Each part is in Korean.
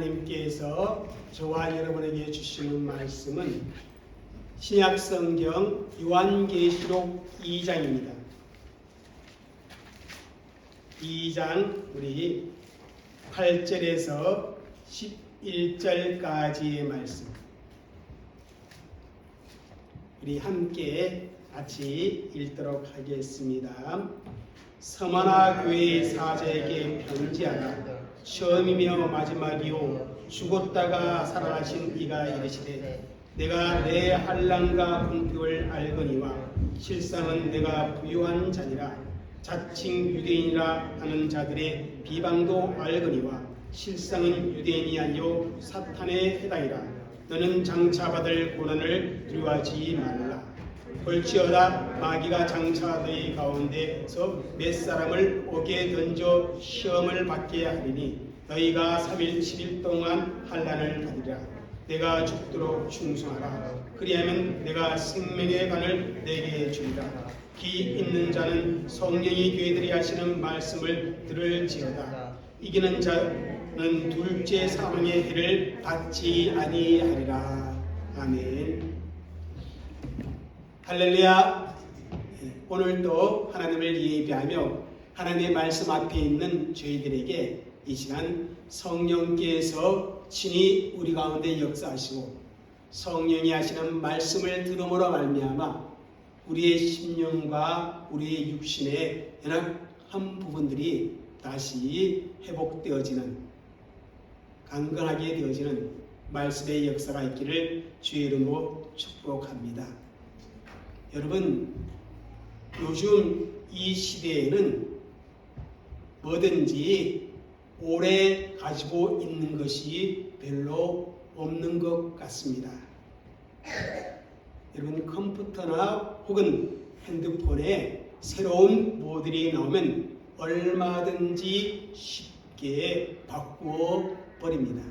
하나님께서 저와 여러분에게 주시는 말씀은 신약성경 요한계시록 2장입니다. 2장 우리 8절에서 11절까지의 말씀, 우리 함께 같이 읽도록 하겠습니다. 서마나 교회의 사제에게 편지하라. 처음이며 마지막이요 죽었다가 살아나신 이가 이르시되 내가 내 한량과 분격을 알거니와 실상은 내가 부유한 자니라. 자칭 유대인이라 하는 자들의 비방도 알거니와 실상은 유대인이 아니요 사탄의 해당이라. 너는 장차 받을 고난을 두려워하지 말라. 볼지어다 마귀가 장차 너희 가운데서 몇 사람을 옥에 던져 시험을 받게 하리니 너희가 3일 7일 동안 환난을 받으리라. 내가 죽도록 충성하라. 그리하면 내가 생명의 간을 내게 주리라. 귀 있는 자는 성령이 교회들이 하시는 말씀을 들을지어다. 이기는 자는 둘째 사망의 해를 받지 아니하리라. 아멘. 할렐루야. 오늘도 하나님을 예배하며 하나님의 말씀 앞에 있는 저희들에게 이 시간 성령께서 친히 우리 가운데 역사하시고 성령이 하시는 말씀을 들음으로 말미암아 우리의 심령과 우리의 육신의 연약한 부분들이 다시 회복되어지는, 강건하게 되어지는 말씀의 역사가 있기를 주의 이름으로 축복합니다. 여러분, 요즘 이 시대에는 뭐든지 오래 가지고 있는 것이 별로 없는 것 같습니다. 여러분, 컴퓨터나 혹은 핸드폰에 새로운 모델이 나오면 얼마든지 쉽게 바꾸어 버립니다.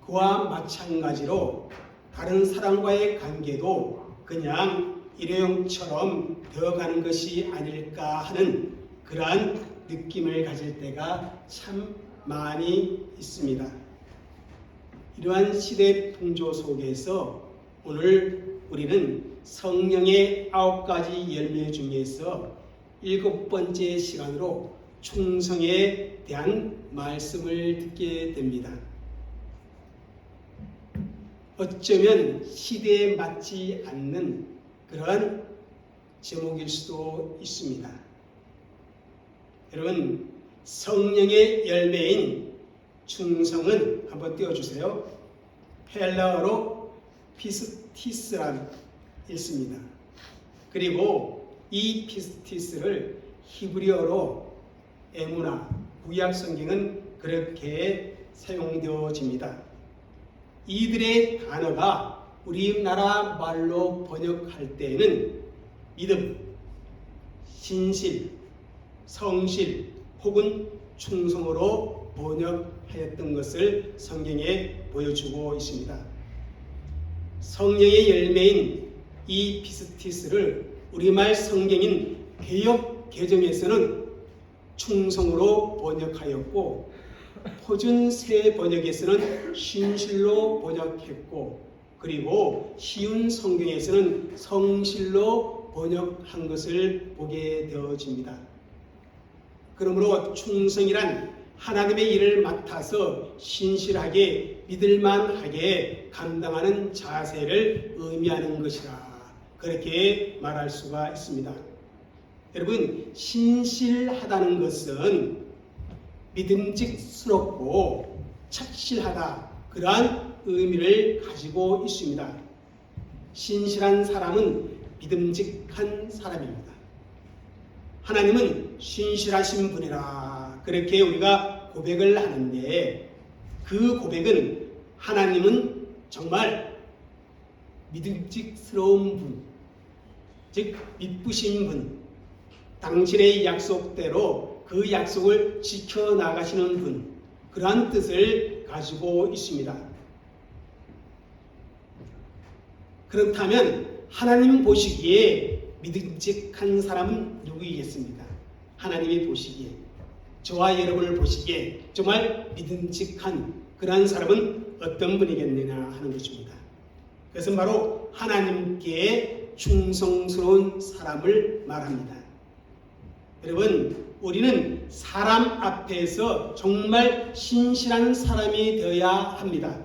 그와 마찬가지로 다른 사람과의 관계도 그냥 일회용처럼 되어가는 것이 아닐까 하는 그러한 느낌을 가질 때가 참 많이 있습니다. 이러한 시대 풍조 속에서 오늘 우리는 성령의 9가지 열매 중에서 7번째 시간으로 충성에 대한 말씀을 듣게 됩니다. 어쩌면 시대에 맞지 않는 그런 제목일 수도 있습니다. 여러분, 성령의 열매인 충성은 한번 띄워주세요. 헬라어로 피스티스란 읽습니다. 그리고 이 피스티스를 히브리어로 에무나, 구약 성경은 그렇게 사용되어집니다. 이들의 단어가 우리나라 말로 번역할 때에는 믿음, 신실, 성실 혹은 충성으로 번역하였던 것을 성경에 보여주고 있습니다. 성령의 열매인 이 피스티스를 우리말 성경인 개역 개정에서는 충성으로 번역하였고 표준새 번역에서는 신실로 번역했고 그리고 쉬운 성경에서는 성실로 번역한 것을 보게 되어집니다. 그러므로 충성이란 하나님의 일을 맡아서 신실하게 믿을만하게 감당하는 자세를 의미하는 것이라 그렇게 말할 수가 있습니다. 여러분, 신실하다는 것은 믿음직스럽고 착실하다 그러한 의미를 가지고 있습니다. 신실한 사람은 믿음직한 사람입니다. 하나님은 신실하신 분이라 그렇게 우리가 고백을 하는데 그 고백은 하나님은 정말 믿음직스러운 분, 즉 믿으신 분, 당신의 약속대로 그 약속을 지켜나가시는 분, 그러한 뜻을 가지고 있습니다. 그렇다면 하나님 보시기에 믿음직한 사람은 누구이겠습니까? 하나님이 보시기에 저와 여러분을 보시기에 정말 믿음직한 그러한 사람은 어떤 분이겠느냐 하는 것입니다. 그것은 바로 하나님께 충성스러운 사람을 말합니다. 여러분, 우리는 사람 앞에서 정말 신실한 사람이 되어야 합니다.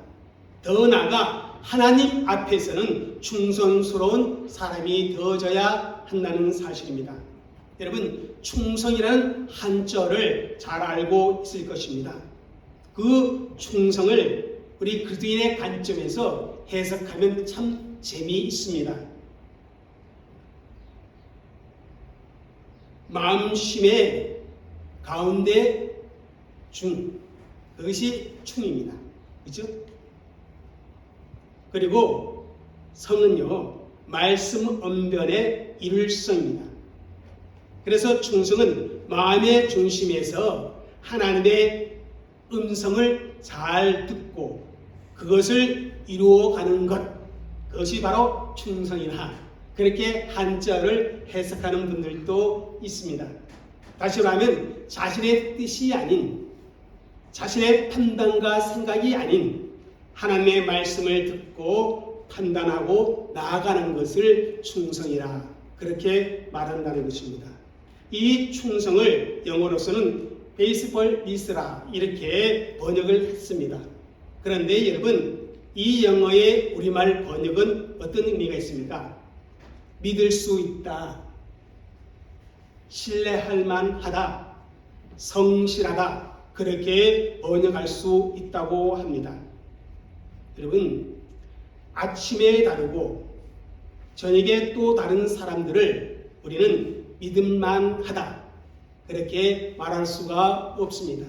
더 나아가 하나님 앞에서는 충성스러운 사람이 되어져야 한다는 사실입니다. 여러분, 충성이라는 한자를 잘 알고 있을 것입니다. 그 충성을 우리 그리스도인의 관점에서 해석하면 참 재미있습니다. 마음심의 가운데 그것이 충입니다. 그렇죠? 그리고 성은요, 말씀 언변의 일성입니다. 그래서 충성은 마음의 중심에서 하나님의 음성을 잘 듣고 그것을 이루어가는 것, 그것이 바로 충성이라 그렇게 한자를 해석하는 분들도 있습니다. 다시 말하면 자신의 뜻이 아닌, 자신의 판단과 생각이 아닌 하나님의 말씀을 듣고 판단하고 나아가는 것을 충성이라 그렇게 말한다는 것입니다. 이 충성을 영어로서는 베이스볼 리스라 이렇게 번역을 했습니다. 그런데 여러분, 이 영어의 우리말 번역은 어떤 의미가 있습니까? 믿을 수 있다, 신뢰할 만하다, 성실하다 그렇게 번역할 수 있다고 합니다. 여러분, 아침에 다르고 저녁에 또 다른 사람들을 우리는 믿음만하다 그렇게 말할 수가 없습니다.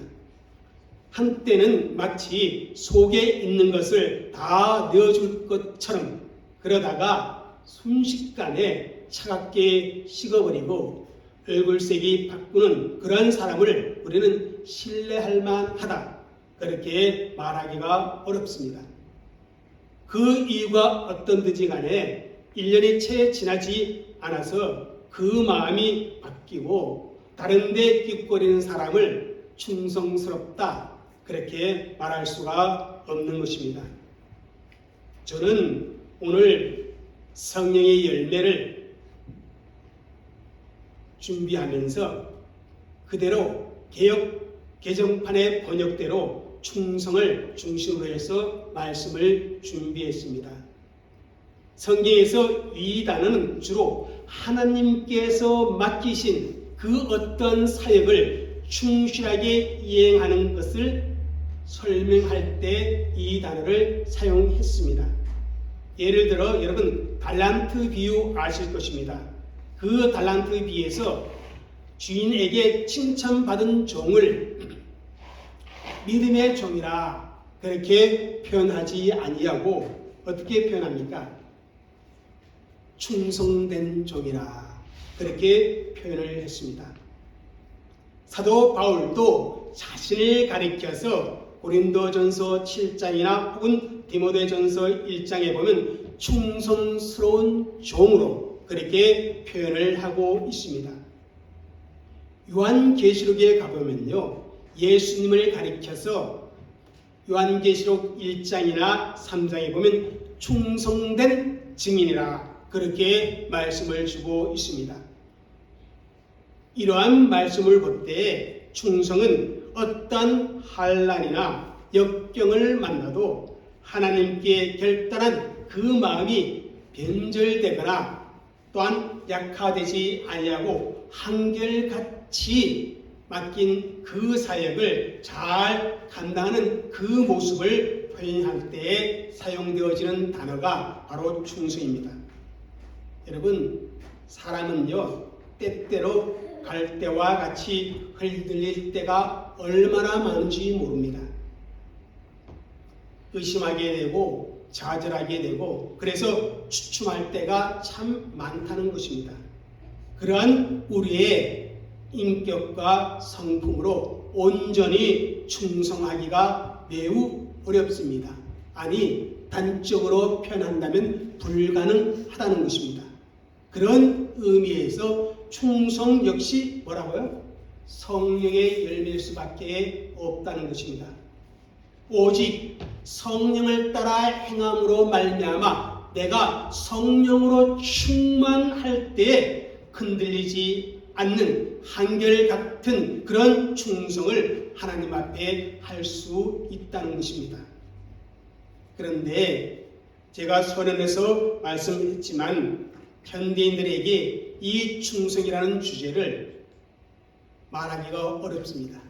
한때는 마치 속에 있는 것을 다 내어줄 것처럼 그러다가 순식간에 차갑게 식어버리고 얼굴색이 바꾸는 그런 사람을 우리는 신뢰할 만하다 그렇게 말하기가 어렵습니다. 그 이유가 어떤지 간에 1년이 채 지나지 않아서 그 마음이 바뀌고 다른 데 끽거리는 사람을 충성스럽다 그렇게 말할 수가 없는 것입니다. 저는 오늘 성령의 열매를 준비하면서 그대로 개정판의 번역대로 충성을 중심으로 해서 말씀을 준비했습니다. 성경에서 이 단어는 주로 하나님께서 맡기신 그 어떤 사역을 충실하게 이행하는 것을 설명할 때 이 단어를 사용했습니다. 예를 들어 여러분 달란트 비유 아실 것입니다. 그 달란트 비유에서 주인에게 칭찬받은 종을 믿음의 종이라 그렇게 표현하지 아니하고 어떻게 표현합니까? 충성된 종이라 그렇게 표현을 했습니다. 사도 바울도 자신을 가리켜서 고린도전서 7장이나 혹은 디모데전서 1장에 보면 충성스러운 종으로 그렇게 표현을 하고 있습니다. 요한계시록에 가보면요, 예수님을 가리켜서 요한계시록 1장이나 3장에 보면 충성된 증인이라 그렇게 말씀을 주고 있습니다. 이러한 말씀을 볼 때 충성은 어떤 환난이나 역경을 만나도 하나님께 결단한 그 마음이 변절되거나 또한 약화되지 아니하고 한결같이 맡긴 그 사역을 잘 감당하는 그 모습을 표현할 때에 사용되어지는 단어가 바로 충성입니다. 여러분, 사람은요 때때로 갈대와 같이 흔들릴 때가 얼마나 많은지 모릅니다. 의심하게 되고 좌절하게 되고 그래서 주춤할 때가 참 많다는 것입니다. 그러한 우리의 인격과 성품으로 온전히 충성하기가 매우 어렵습니다. 아니 단적으로 표현한다면 불가능하다는 것입니다. 그런 의미에서 충성 역시 뭐라고요? 성령의 열매일 수밖에 없다는 것입니다. 오직 성령을 따라 행함으로 말미암아 내가 성령으로 충만할 때 흔들리지 않는 한결같은 그런 충성을 하나님 앞에 할 수 있다는 것입니다. 그런데 제가 서론에서 말씀했지만 현대인들에게 이 충성이라는 주제를 말하기가 어렵습니다.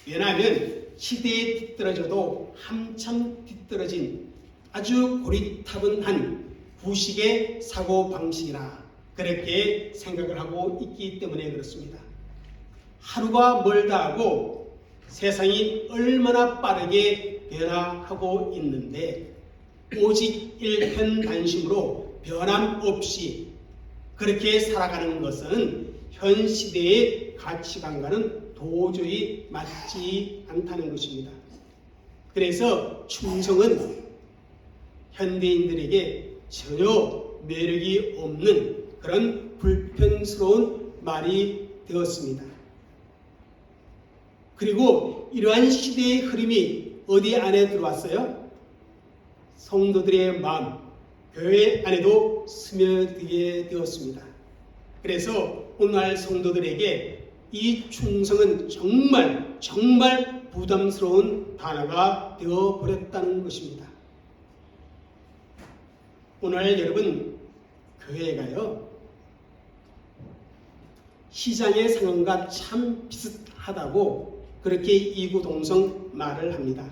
왜냐하면 시대에 뒤떨어져도 한참 뒤떨어진 아주 고리타분한 구식의 사고방식이라 그렇게 생각을 하고 있기 때문에 그렇습니다. 하루가 멀다 하고 세상이 얼마나 빠르게 변화하고 있는데 오직 일편단심으로 변함없이 그렇게 살아가는 것은 현 시대의 가치관과는 도저히 맞지 않다는 것입니다. 그래서 충성은 현대인들에게 전혀 매력이 없는 그런 불편스러운 말이 되었습니다. 그리고 이러한 시대의 흐름이 어디 안에 들어왔어요? 성도들의 마음, 교회 안에도 스며들게 되었습니다. 그래서 오늘날 성도들에게 이 충성은 정말 부담스러운 단어가 되어버렸다는 것입니다. 오늘 여러분 교회가요 시장의 상황과 참 비슷하다고 그렇게 이구동성 말을 합니다.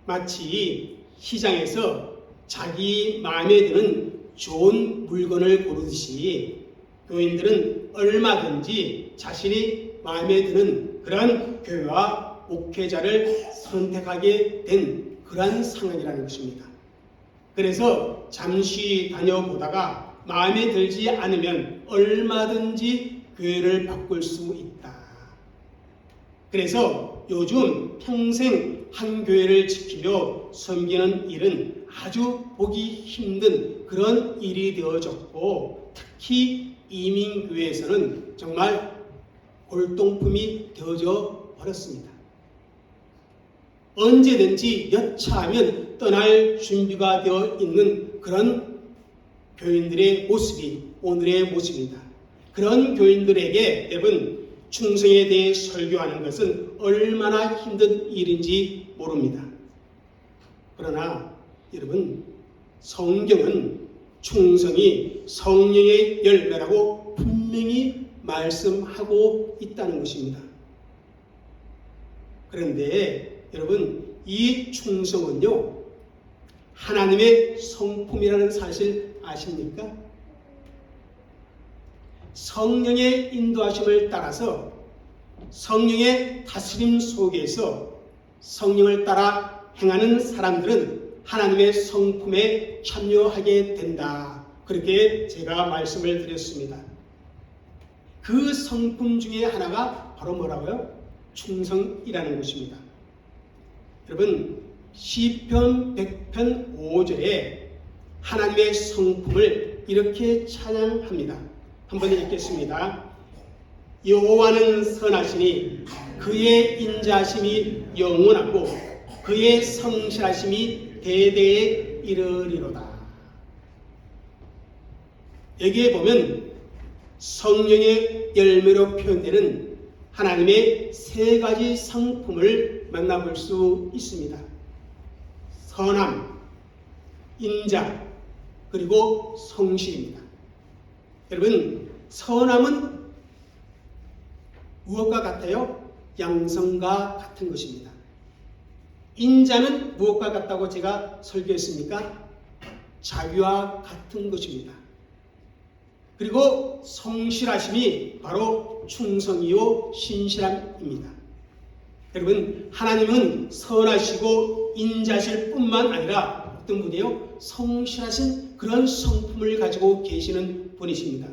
마치 시장에서 자기 마음에 드는 좋은 물건을 고르듯이 교인들은 얼마든지 자신이 마음에 드는 그런 교회와 목회자를 선택하게 된 그러한 상황이라는 것입니다. 그래서 잠시 다녀보다가 마음에 들지 않으면 얼마든지 교회를 바꿀 수 있다. 그래서 요즘 평생 한 교회를 지키며 섬기는 일은 아주 보기 힘든 그런 일이 되어졌고 특히 이민교회에서는 정말 골동품이 되어져 버렸습니다. 언제든지 여차하면 떠날 준비가 되어 있는 그런 교인들의 모습이 오늘의 모습입니다. 그런 교인들에게 여러분 충성에 대해 설교하는 것은 얼마나 힘든 일인지 모릅니다. 그러나 여러분 성경은 충성이 성령의 열매라고 분명히 말씀하고 있다는 것입니다. 그런데 여러분 이 충성은요 하나님의 성품이라는 사실 아십니까? 성령의 인도하심을 따라서 성령의 다스림 속에서 성령을 따라 행하는 사람들은 하나님의 성품에 참여하게 된다. 그렇게 제가 말씀을 드렸습니다. 그 성품 중에 하나가 바로 뭐라고요? 충성이라는 것입니다. 여러분 시편 100편 5절에 하나님의 성품을 이렇게 찬양합니다. 한번 읽겠습니다. 여호와는 선하시니 그의 인자하심이 영원하고 그의 성실하심이 대대에 이르리로다. 여기에 보면 성령의 열매로 표현되는 하나님의 세 가지 성품을 만나볼 수 있습니다. 선함, 인자, 그리고 성실입니다. 여러분 선함은 무엇과 같아요? 양성과 같은 것입니다. 인자는 무엇과 같다고 제가 설교했습니까? 자비와 같은 것입니다. 그리고 성실하심이 바로 충성이요 신실함입니다. 여러분 하나님은 선하시고 인자실 뿐만 아니라 어떤 분이에요? 성실하신 그런 성품을 가지고 계시는 분이십니다.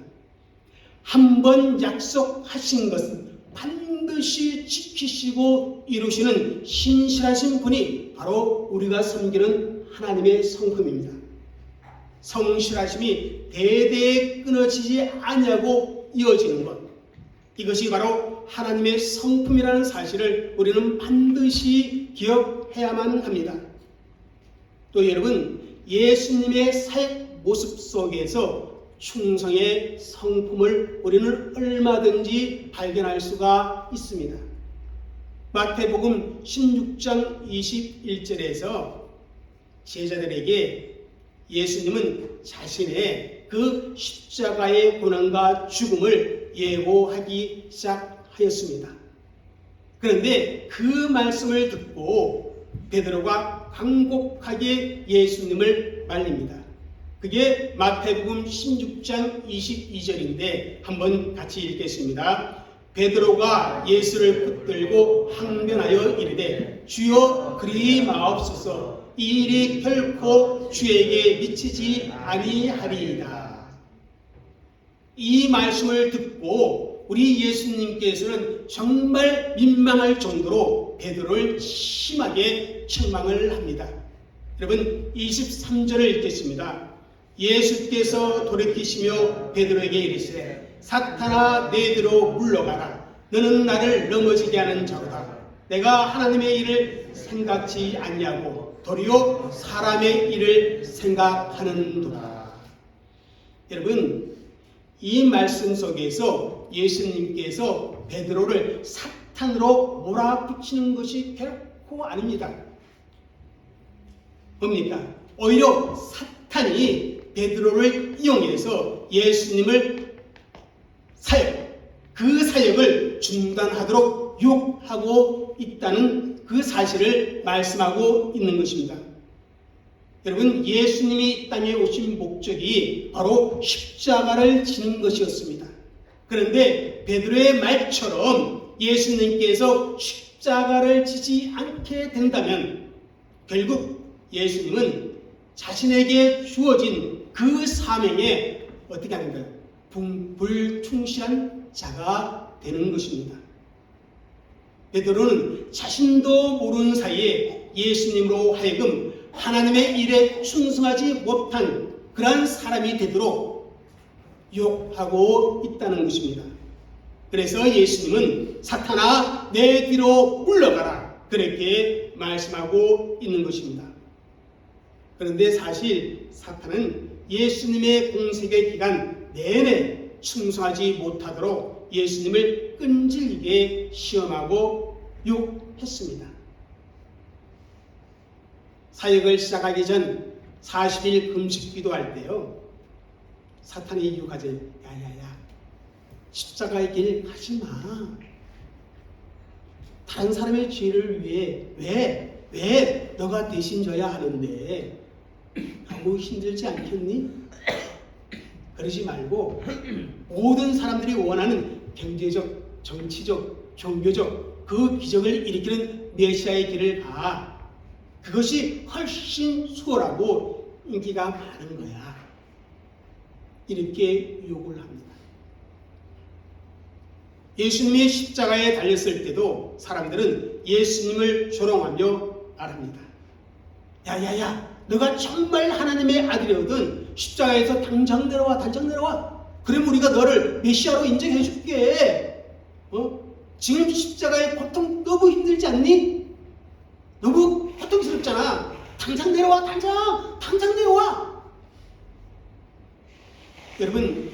한번 약속하신 것은 반드시 지키시고 이루시는 신실하신 분이 바로 우리가 섬기는 하나님의 성품입니다. 성실하심이 대대에 끊어지지 아니하고 이어지는 것, 이것이 바로 하나님의 성품이라는 사실을 우리는 반드시 기억해야만 합니다. 또 여러분, 예수님의 사역 모습 속에서 충성의 성품을 우리는 얼마든지 발견할 수가 있습니다. 마태복음 16장 21절에서 제자들에게 예수님은 자신의 그 십자가의 고난과 죽음을 예고하기 시작하였습니다. 그런데 그 말씀을 듣고 베드로가 간곡하게 예수님을 말립니다. 그게 마태복음 16장 22절인데 한번 같이 읽겠습니다. 베드로가 예수를 붙들고 항변하여 이르되 주여 그리 마옵소서, 이 일이 결코 주에게 미치지 아니하리이다. 이 말씀을 듣고 우리 예수님께서는 정말 민망할 정도로 베드로를 심하게 책망을 합니다. 여러분 23절을 읽겠습니다. 예수께서 돌이키시며 베드로에게 이르시되 사탄아 내 뒤로 물러가라. 너는 나를 넘어지게 하는 자로다. 내가 하나님의 일을 생각지 않냐고 도리어 사람의 일을 생각하는도다. 여러분 이 말씀 속에서 예수님께서 베드로를 사탄으로 몰아붙이는 것이 결코 아닙니다. 뭡니까? 오히려 사탄이 베드로를 이용해서 예수님을 그 사역을 중단하도록 유혹하고 있다는 그 사실을 말씀하고 있는 것입니다. 여러분 예수님이 이 땅에 오신 목적이 바로 십자가를 지는 것이었습니다. 그런데 베드로의 말처럼 예수님께서 십자가를 지지 않게 된다면 결국 예수님은 자신에게 주어진 그 사명에 어떻게 하는가? 불충실한 자가 되는 것입니다. 베드로는 자신도 모르는 사이에 예수님으로 하여금 하나님의 일에 충성하지 못한 그러한 사람이 되도록 유혹하고 있다는 것입니다. 그래서 예수님은 사탄아 내 뒤로 물러가라 그렇게 말씀하고 있는 것입니다. 그런데 사실 사탄은 예수님의 공생의 기간 내내 충성하지 못하도록 예수님을 끈질기게 시험하고 유혹했습니다. 사역을 시작하기 전 40일 금식 기도할 때요, 사탄이 유혹하지. 야야야, 십자가의 길 가지 마. 다른 사람의 죄를 위해 왜 너가 대신 져야 하는데 너무 힘들지 않겠니? 그러지 말고 모든 사람들이 원하는 경제적, 정치적, 종교적 그 기적을 일으키는 메시아의 길을 가. 그것이 훨씬 수월하고 인기가 많은 거야. 이렇게 요구를 합니다. 예수님이 십자가에 달렸을 때도 사람들은 예수님을 조롱하며 말합니다. 야야야, 너가 정말 하나님의 아들이거든 십자가에서 당장 내려와, 당장 내려와. 그럼 우리가 너를 메시아로 인정해 줄게. 지금 십자가의 고통 너무 힘들지 않니? 너무 고통스럽잖아. 당장 내려와, 당장 내려와. 여러분,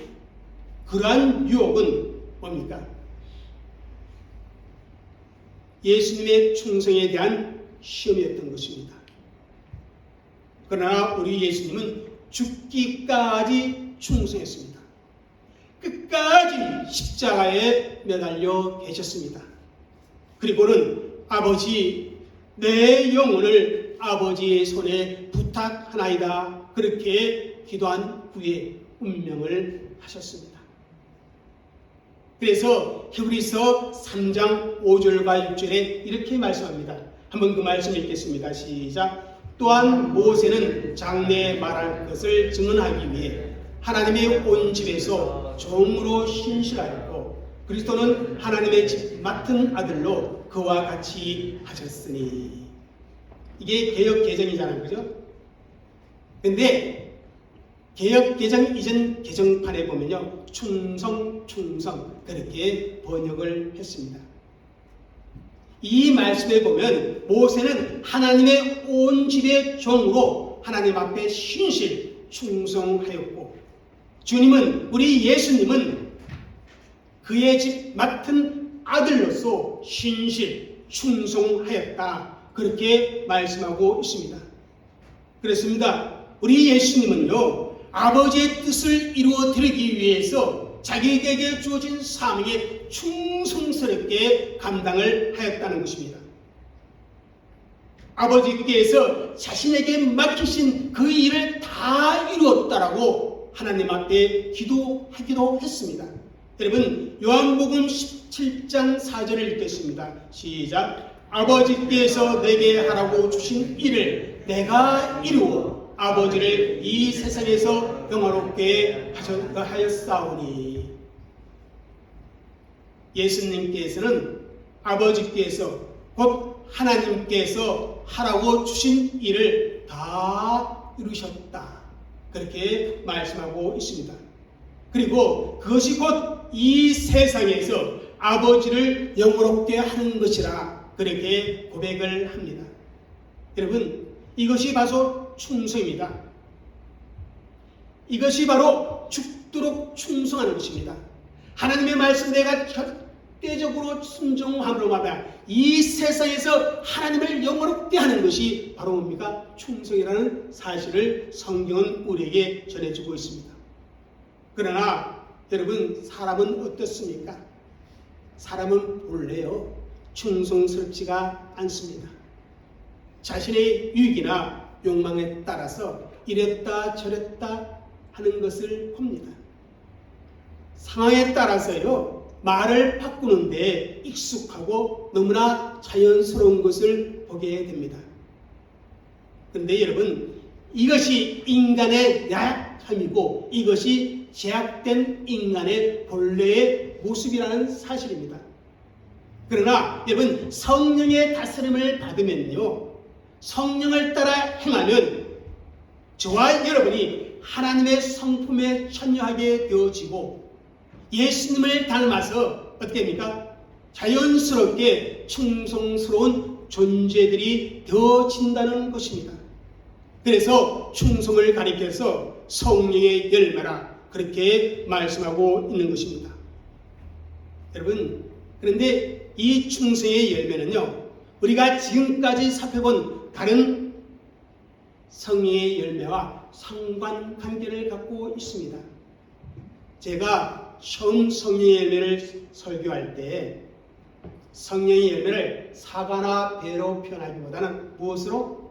그러한 유혹은 뭡니까? 예수님의 충성에 대한 시험이었던 것입니다. 그러나 우리 예수님은 죽기까지 충성했습니다. 끝까지 십자가에 매달려 계셨습니다. 그리고는 아버지, 내 영혼을 아버지의 손에 부탁하나이다. 그렇게 기도한 후에 운명을 하셨습니다. 그래서 히브리서 3장 5절과 6절에 이렇게 말씀합니다. 한번 그 말씀 읽겠습니다. 시작. 또한 모세는 장래에 말할 것을 증언하기 위해 하나님의 온 집에서 종으로 신실하였고 그리스도는 하나님의 집 맡은 아들로 그와 같이 하셨으니. 이게 개역 개정이잖아요. 그죠? 근데 개역 개정 이전 개정판에 보면요, 충성 그렇게 번역을 했습니다. 이 말씀에 보면 모세는 하나님의 온 집의 종으로 하나님 앞에 신실 충성하였고, 주님은, 우리 예수님은 그의 집 맡은 아들로서 신실 충성하였다, 그렇게 말씀하고 있습니다. 그렇습니다. 우리 예수님은요, 아버지의 뜻을 이루어 드리기 위해서 자기에게 주어진 사명에 충성스럽게 감당을 하였다는 것입니다. 아버지께서 자신에게 맡기신 그 일을 다 이루었다라고 하나님 앞에 기도하기도 했습니다. 여러분, 요한복음 17장 4절을 읽겠습니다. 시작. 아버지께서 내게 하라고 주신 일을 내가 이루어 아버지를 이 세상에서 영화롭게 하였사오니. 예수님께서는 아버지께서, 곧 하나님께서 하라고 주신 일을 다 이루셨다, 그렇게 말씀하고 있습니다. 그리고 그것이 곧 이 세상에서 아버지를 영화롭게 하는 것이라 그렇게 고백을 합니다. 여러분, 이것이 바로 충성입니다. 이것이 바로 죽도록 충성하는 것입니다. 하나님의 말씀 내가 절대적으로 순종함으로마다 이 세상에서 하나님을 영화롭게 하는 것이 바로 뭡니까? 충성이라는 사실을 성경은 우리에게 전해주고 있습니다. 그러나 여러분, 사람은 어떻습니까? 사람은 본래요, 충성스럽지가 않습니다. 자신의 유익이나 욕망에 따라서 이랬다 저랬다 하는 것을 봅니다. 상황에 따라서요, 말을 바꾸는데 익숙하고 너무나 자연스러운 것을 보게 됩니다. 그런데 여러분, 이것이 인간의 약함이고 이것이 제약된 인간의 본래의 모습이라는 사실입니다. 그러나 여러분, 성령의 다스림을 받으면요, 성령을 따라 행하면 저와 여러분이 하나님의 성품에 참여하게 되어지고 예수님을 닮아서 어떻게 됩니까? 자연스럽게 충성스러운 존재들이 되어진다는 것입니다. 그래서 충성을 가리켜서 성령의 열매라 그렇게 말씀하고 있는 것입니다. 여러분, 그런데 이 충성의 열매는요, 우리가 지금까지 살펴본 다른 성령의 열매와 상관관계를 갖고 있습니다. 제가 처음 성령의 열매를 설교할 때 성령의 열매를 사과나 배로 표현하기보다는 무엇으로?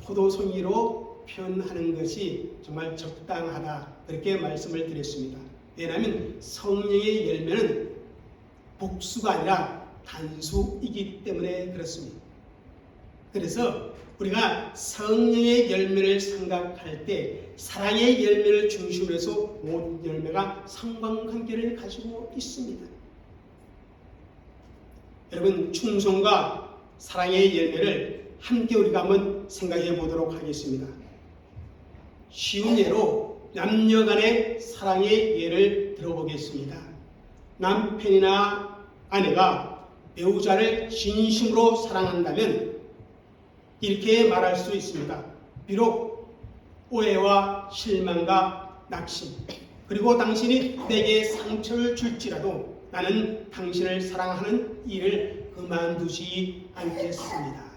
포도송이로 표현하는 것이 정말 적당하다, 그렇게 말씀을 드렸습니다. 왜냐하면 성령의 열매는 복수가 아니라 단수이기 때문에 그렇습니다. 그래서 우리가 성령의 열매를 생각할 때 사랑의 열매를 중심으로 해서 모든 열매가 상관관계를 가지고 있습니다. 여러분, 충성과 사랑의 열매를 함께 우리가 한번 생각해 보도록 하겠습니다. 쉬운 예로 남녀 간의 사랑의 예를 들어보겠습니다. 남편이나 아내가 배우자를 진심으로 사랑한다면 이렇게 말할 수 있습니다. 비록 오해와 실망과 낙심, 그리고 당신이 내게 상처를 줄지라도 나는 당신을 사랑하는 일을 그만두지 않겠습니다.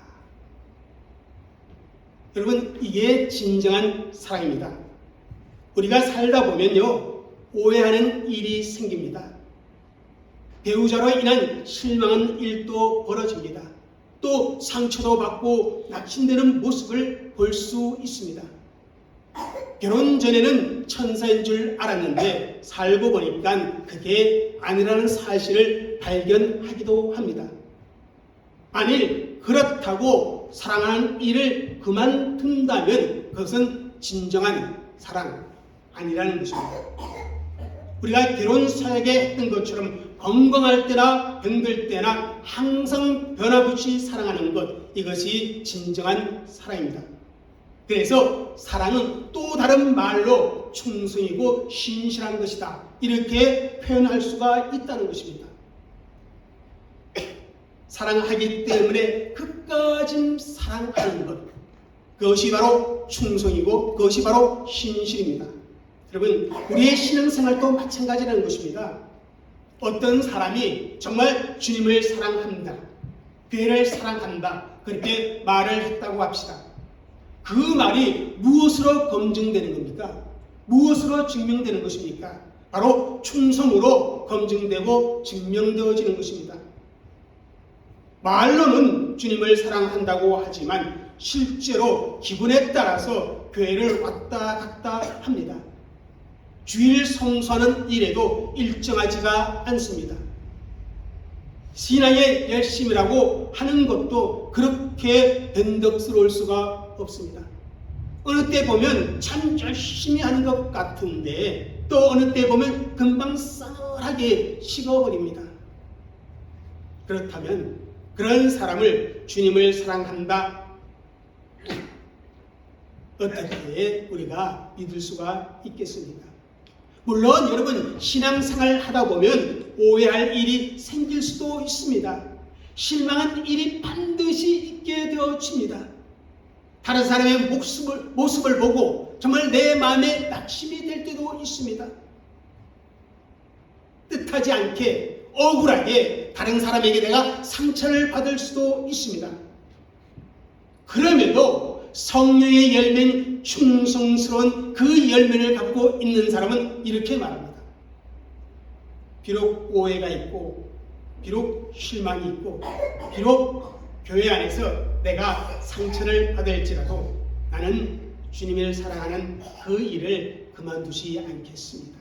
여러분, 이게 진정한 사랑입니다. 우리가 살다 보면요, 오해하는 일이 생깁니다. 배우자로 인한 실망한 일도 벌어집니다. 또 상처도 받고 낙심되는 모습을 볼 수 있습니다. 결혼 전에는 천사인 줄 알았는데 살고 보니까 그게 아니라는 사실을 발견하기도 합니다. 만일 그렇다고 사랑하는 일을 그만둔다면 그것은 진정한 사랑 아니라는 것입니다. 우리가 결혼 사역에 했던 것처럼 건강할 때나 병들 때나 항상 변함없이 사랑하는 것, 이것이 진정한 사랑입니다. 그래서 사랑은 또 다른 말로 충성이고 신실한 것이다. 이렇게 표현할 수가 있다는 것입니다. 사랑하기 때문에 끝까지 사랑하는 것, 그것이 바로 충성이고 그것이 바로 신실입니다. 여러분, 우리의 신앙생활도 마찬가지라는 것입니다. 어떤 사람이 정말 주님을 사랑한다, 교회를 사랑한다, 그렇게 말을 했다고 합시다. 그 말이 무엇으로 검증되는 겁니까? 무엇으로 증명되는 것입니까? 바로 충성으로 검증되고 증명되어지는 것입니다. 말로는 주님을 사랑한다고 하지만 실제로 기분에 따라서 교회를 왔다 갔다 합니다. 주일 성수하는 일에도 일정하지가 않습니다. 신앙의 열심이라고 하는 것도 그렇게 변덕스러울 수가 없습니다. 어느 때 보면 참 열심히 하는 것 같은데 또 어느 때 보면 금방 싸늘하게 식어버립니다. 그렇다면 그런 사람을 주님을 사랑한다, 어떻게 우리가 믿을 수가 있겠습니까? 물론 여러분, 신앙생활 하다 보면 오해할 일이 생길 수도 있습니다. 실망한 일이 반드시 있게 되어집니다. 다른 사람의 모습을 보고 정말 내 마음에 낙심이 될 때도 있습니다. 뜻하지 않게 억울하게 다른 사람에게 내가 상처를 받을 수도 있습니다. 그럼에도 성령의 열매인 충성스러운 그 열매를 갖고 있는 사람은 이렇게 말합니다. 비록 오해가 있고 비록 실망이 있고 비록 교회 안에서 내가 상처를 받을지라도 나는 주님을 사랑하는 그 일을 그만두지 않겠습니다.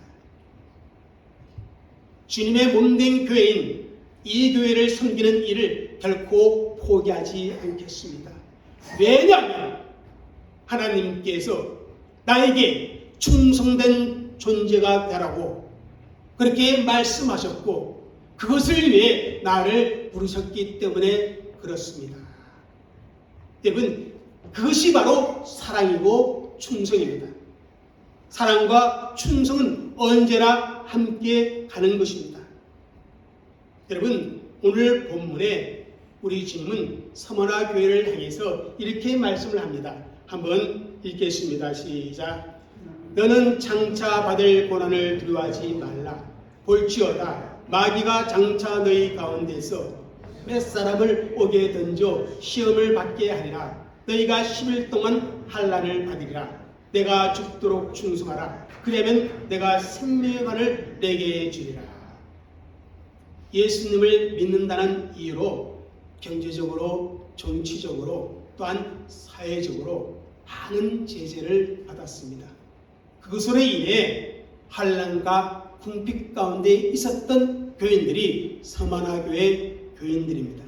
주님의 몸된 교회인 이 교회를 섬기는 일을 결코 포기하지 않겠습니다. 왜냐하면 하나님께서 나에게 충성된 존재가 되라고 그렇게 말씀하셨고 그것을 위해 나를 부르셨기 때문에 그렇습니다. 여러분, 그것이 바로 사랑이고 충성입니다. 사랑과 충성은 언제나 함께 가는 것입니다. 여러분, 오늘 본문에 우리 주님은 서머나 교회를 향해서 이렇게 말씀을 합니다. 한번 읽겠습니다. 시작. 너는 장차 받을 고난을 두려워하지 말라. 볼지어다 마귀가 장차 너희 가운데서 몇 사람을 옥에 던져 시험을 받게 하리라. 너희가 10일 동안 환난을 받으리라. 내가 죽도록 충성하라. 그러면 내가 생명의 관을 내게 주리라. 예수님을 믿는다는 이유로 경제적으로, 정치적으로, 또한 사회적으로 많은 제재를 받았습니다. 그것으로 인해 환난과 궁핍 가운데 있었던 교인들이 서머나 교회 교인들입니다.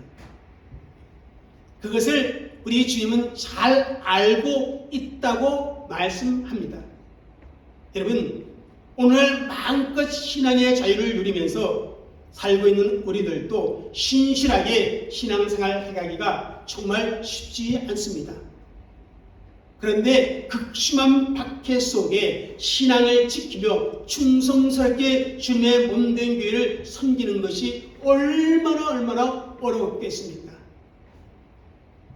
그것을 우리 주님은 잘 알고 있다고 말씀합니다. 여러분, 오늘 마음껏 신앙의 자유를 누리면서 살고 있는 우리들도 신실하게 신앙생활 해가기가 정말 쉽지 않습니다. 그런데 극심한 박해 속에 신앙을 지키며 충성스럽게 주님의 몸된 교회를 섬기는 것이 얼마나 어렵겠습니까?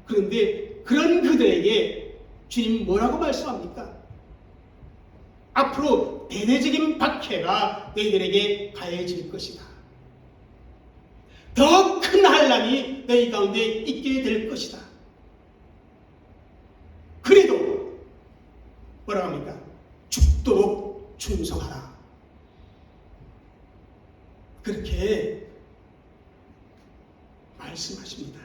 그런데 그런 그들에게 주님 뭐라고 말씀합니까? 앞으로 대대적인 박해가 너희들에게 가해질 것이다. 더 큰 환난이 너희 가운데 있게 될 것이다. 그래도 뭐라고 합니까? 죽도록 충성하라. 그렇게 말씀하십니다.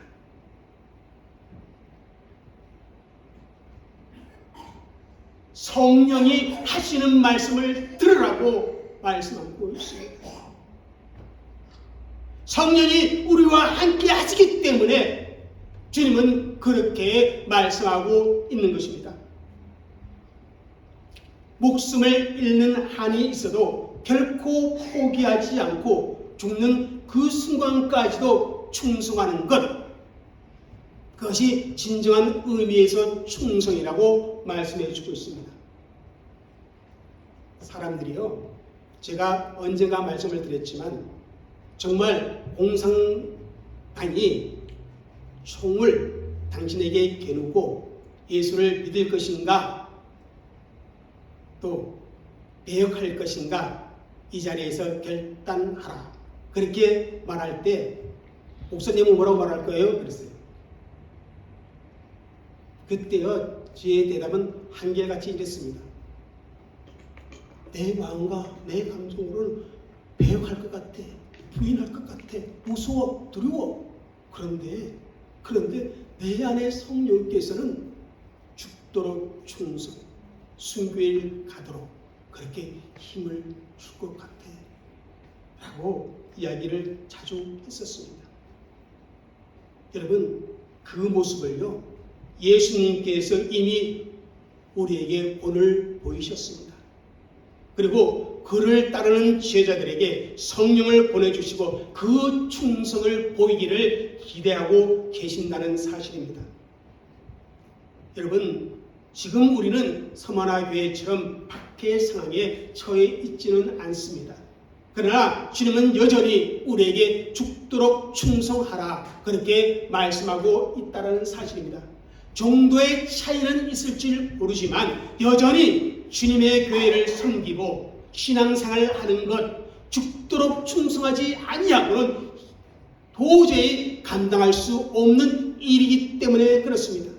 성령이 하시는 말씀을 들으라고 말씀하고 있습니다. 성령이 우리와 함께 하시기 때문에 주님은 그렇게 말씀하고 있는 것입니다. 목숨을 잃는 한이 있어도 결코 포기하지 않고 죽는 그 순간까지도 충성하는 것, 그것이 진정한 의미에서 충성이라고 말씀해 주고 있습니다. 사람들이요, 제가 언젠가 말씀을 드렸지만 정말 공산당이 총을 당신에게 겨누고 예수를 믿을 것인가 또 배역할 것인가 이 자리에서 결단하라, 그렇게 말할 때 목사님은 뭐라고 말할 거예요? 그랬어요. 그때요, 제 대답은 한결같이 이랬습니다. 내 마음과 내 감정으로는 배역할 것 같아, 부인할 것 같아, 무서워, 두려워. 그런데 내 안에 성령께서는 죽도록 충성, 순교일 가도록 그렇게 힘을 줄 것 같아 라고 이야기를 자주 했었습니다. 여러분, 그 모습을요, 예수님께서 이미 우리에게 오늘 보이셨습니다. 그리고 그를 따르는 제자들에게 성령을 보내주시고 그 충성을 보이기를 기대하고 계신다는 사실입니다. 여러분, 지금 우리는 서만화교회처럼 박해의 상황에 처해 있지는 않습니다. 그러나 주님은 여전히 우리에게 죽도록 충성하라, 그렇게 말씀하고 있다는 사실입니다. 정도의 차이는 있을지 모르지만 여전히 주님의 교회를 섬기고 신앙생활을 하는 것, 죽도록 충성하지 아니하고는 도저히 감당할 수 없는 일이기 때문에 그렇습니다.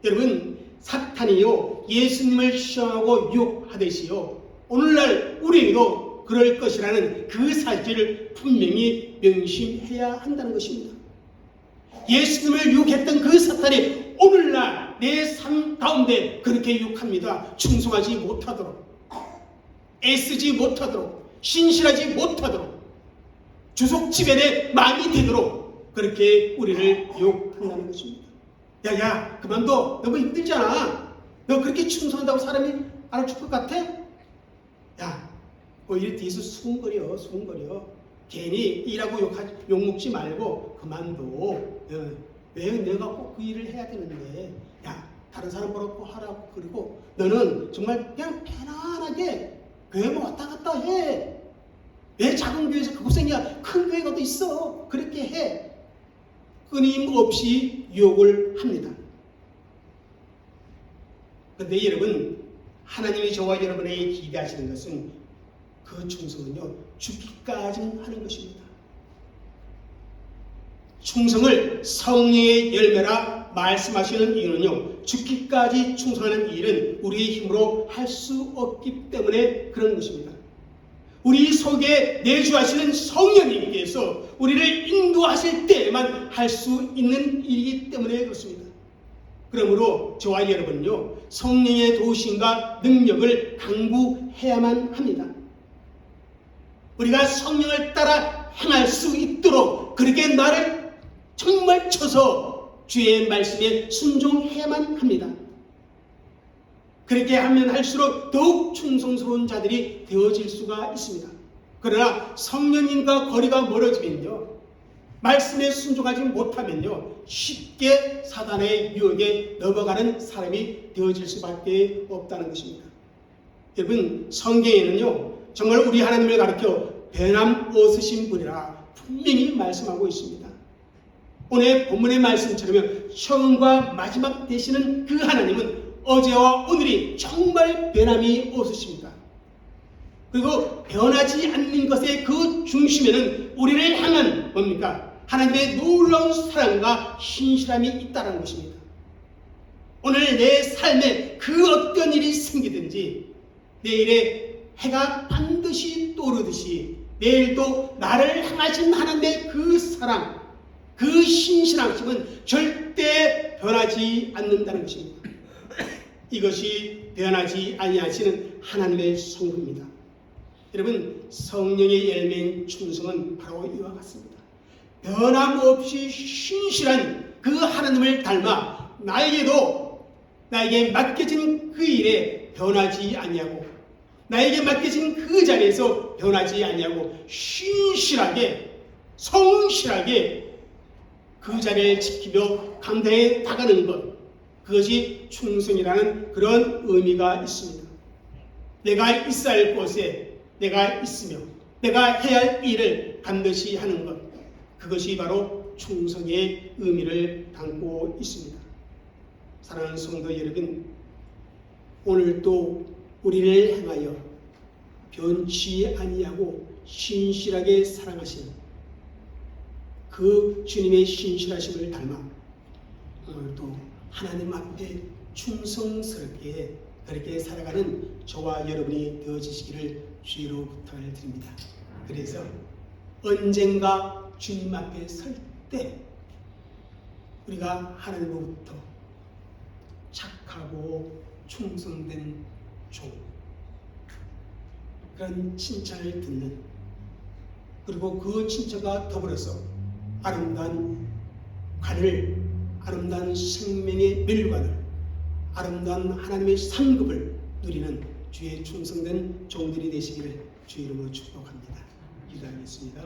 여러분, 사탄이요, 예수님을 시험하고 유혹하듯이요, 오늘날 우리에게도 그럴 것이라는 그 사실을 분명히 명심해야 한다는 것입니다. 예수님을 유혹했던 그 사탄이 오늘날 내 삶 가운데 그렇게 유혹합니다. 충성하지 못하도록, 애쓰지 못하도록, 신실하지 못하도록, 주속 지변의 마음이 되도록 그렇게 우리를 유혹한다는 것입니다. 야, 그만둬. 너무 힘들잖아. 너 그렇게 충성한다고 사람이 알아줄 것 같아? 야, 이럴 뒤에서 수근거려. 괜히 일하고 욕먹지 말고 그만둬. 왜 내가 꼭 그 일을 해야 되는데? 야, 다른 사람 뭐라고 하라고. 그리고 너는 정말 그냥 편안하게 교회만 왔다 갔다 해. 왜 작은 교회에서 그 고생이야? 큰 교회가 또 있어. 그렇게 해. 끊임없이 유혹을 합니다. 그런데 여러분, 하나님이 저와 여러분에게 기대하시는 것은 그 충성은요, 죽기까지 하는 것입니다. 충성을 성령의 열매라 말씀하시는 이유는요, 죽기까지 충성하는 일은 우리의 힘으로 할 수 없기 때문에 그런 것입니다. 우리 속에 내주하시는 성령님께서 우리를 인도하실 때에만 할 수 있는 일이기 때문에 그렇습니다. 그러므로 저와 여러분은요, 성령의 도우심과 능력을 강구해야만 합니다. 우리가 성령을 따라 행할 수 있도록 그렇게 나를 정말 쳐서 주의 말씀에 순종해야만 합니다. 그렇게 하면 할수록 더욱 충성스러운 자들이 되어질 수가 있습니다. 그러나 성령님과 거리가 멀어지면요, 말씀에 순종하지 못하면요, 쉽게 사단의 유혹에 넘어가는 사람이 되어질 수밖에 없다는 것입니다. 여러분, 성경에는요, 정말 우리 하나님을 가리켜 변함없으신 분이라 분명히 말씀하고 있습니다. 오늘 본문의 말씀처럼 처음과 마지막 되시는 그 하나님은 어제와 오늘이 정말 변함이 없으십니다. 그리고 변하지 않는 것의 그 중심에는 우리를 향한 뭡니까? 하나님의 놀라운 사랑과 신실함이 있다는 것입니다. 오늘 내 삶에 그 어떤 일이 생기든지 내일에 해가 반드시 떠오르듯이 내일도 나를 향하신 하나님의 그 사랑, 그 신실하심은 절대 변하지 않는다는 것입니다. 이것이 변하지 아니하시는 하나님의 성품입니다. 여러분, 성령의 열매인 충성은 바로 이와 같습니다. 변함없이 신실한 그 하나님을 닮아 나에게 맡겨진 그 일에 변하지 아니하고, 나에게 맡겨진 그 자리에서 변하지 아니하고 신실하게, 성실하게 그 자리를 지키며 감당해 나가는 것, 그것이 충성이라는 그런 의미가 있습니다. 내가 있어야 할 곳에 내가 있으며 내가 해야 할 일을 반드시 하는 것, 그것이 바로 충성의 의미를 담고 있습니다. 사랑하는 성도 여러분, 오늘도 우리를 행하여 변치 아니하고 신실하게 사랑하신 그 주님의 신실하심을 닮아 오늘도 하나님 앞에 충성스럽게 그렇게 살아가는 저와 여러분이 되어주시기를 주의로 부탁을 드립니다. 그래서 언젠가 주님 앞에 설 때 우리가 하나님으로부터 착하고 충성된 종, 그런 칭찬을 듣는, 그리고 그 칭찬과 더불어서 아름다운 관을, 아름다운 생명의 멸관을, 아름다운 하나님의 상급을 누리는 주의 충성된 종들이 되시기를 주 이름으로 축복합니다. 기도하겠습니다.